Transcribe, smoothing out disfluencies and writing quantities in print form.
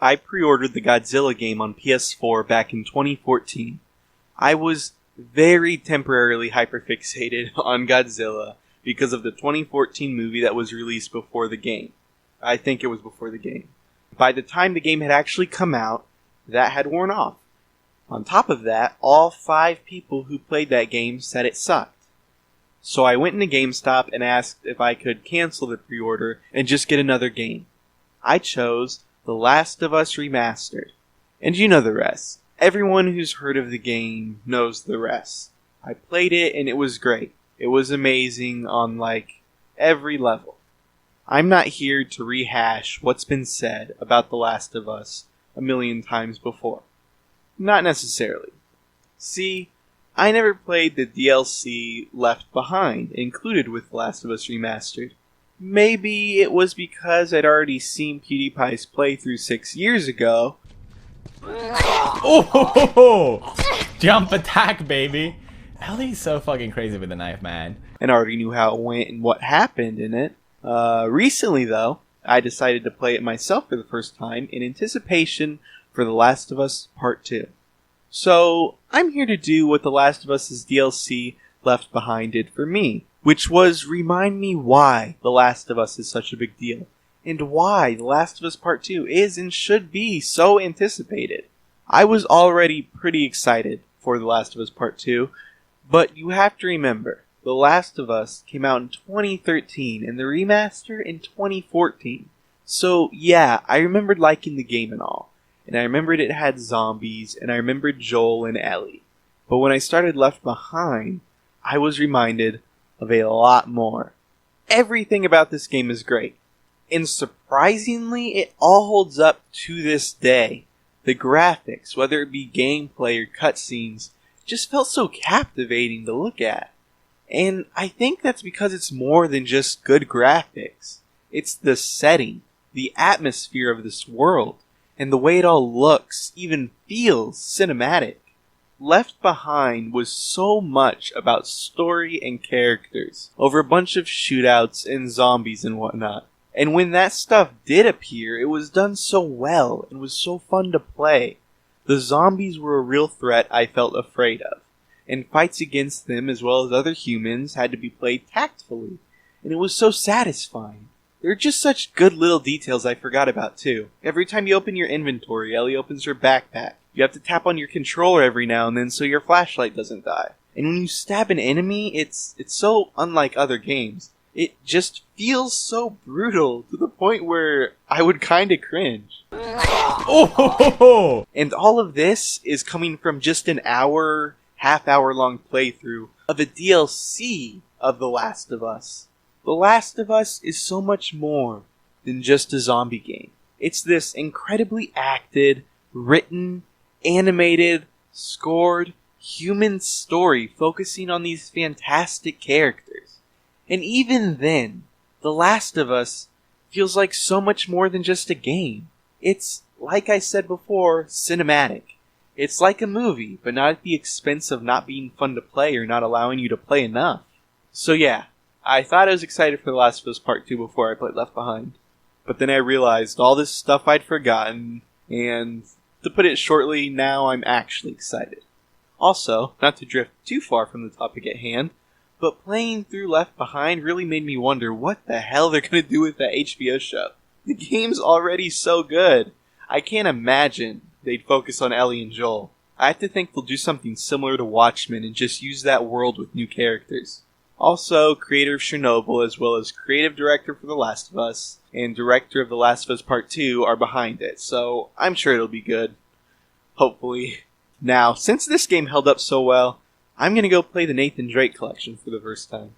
I pre-ordered the Godzilla game on PS4 back in 2014. I was very temporarily hyperfixated on Godzilla because of the 2014 movie that was released before the game. I think it was before the game. By the time the game had actually come out, that had worn off. On top of that, all 5 people who played that game said it sucked. So I went into GameStop and asked if I could cancel the pre-order and just get another game. I chose The Last of Us Remastered. And you know the rest. Everyone who's heard of the game knows the rest. I played it and it was great. It was amazing on every level. I'm not here to rehash what's been said about The Last of Us a million times before. Not necessarily. See, I never played the DLC Left Behind included with The Last of Us Remastered. Maybe it was because I'd already seen PewDiePie's playthrough 6 years ago. Oh! Jump attack, baby! Ellie's so fucking crazy with the knife, man. And already knew how it went and what happened in it. Recently, though, I decided to play it myself for the first time in anticipation for The Last of Us Part 2. So, I'm here to do what The Last of Us's DLC Left Behind did for me, which was remind me why The Last of Us is such a big deal, and why The Last of Us Part 2 is and should be so anticipated. I was already pretty excited for The Last of Us Part 2, but you have to remember, The Last of Us came out in 2013 and the remaster in 2014. So yeah, I remembered liking the game and all. And I remembered it had zombies, and I remembered Joel and Ellie. But when I started Left Behind, I was reminded of a lot more. Everything about this game is great. And surprisingly, it all holds up to this day. The graphics, whether it be gameplay or cutscenes, just felt so captivating to look at. And I think that's because it's more than just good graphics. It's the setting, the atmosphere of this world, and the way it all looks, even feels cinematic. Left Behind was so much about story and characters, over a bunch of shootouts and zombies and whatnot. And when that stuff did appear, it was done so well and was so fun to play. The zombies were a real threat I felt afraid of, and fights against them as well as other humans had to be played tactfully, and it was so satisfying. There are just such good little details I forgot about too. Every time you open your inventory, Ellie opens her backpack. You have to tap on your controller every now and then so your flashlight doesn't die. And when you stab an enemy, it's so unlike other games. It just feels so brutal to the point where I would kinda cringe. Oh! And all of this is coming from just an hour, half-hour long playthrough of a DLC of The Last of Us. The Last of Us is so much more than just a zombie game. It's this incredibly acted, written, animated, scored, human story focusing on these fantastic characters. And even then, The Last of Us feels like so much more than just a game. It's, like I said before, cinematic. It's like a movie, but not at the expense of not being fun to play or not allowing you to play enough. So yeah, I thought I was excited for The Last of Us Part 2 before I played Left Behind. But then I realized all this stuff I'd forgotten, and to put it shortly, now I'm actually excited. Also, not to drift too far from the topic at hand, but playing through Left Behind really made me wonder what the hell they're going to do with that HBO show. The game's already so good. I can't imagine they'd focus on Ellie and Joel. I have to think they'll do something similar to Watchmen and just use that world with new characters. Also, creator of Chernobyl, as well as creative director for The Last of Us, and director of The Last of Us Part 2 are behind it, so I'm sure it'll be good. Hopefully. Now, since this game held up so well, I'm gonna go play the Nathan Drake collection for the first time.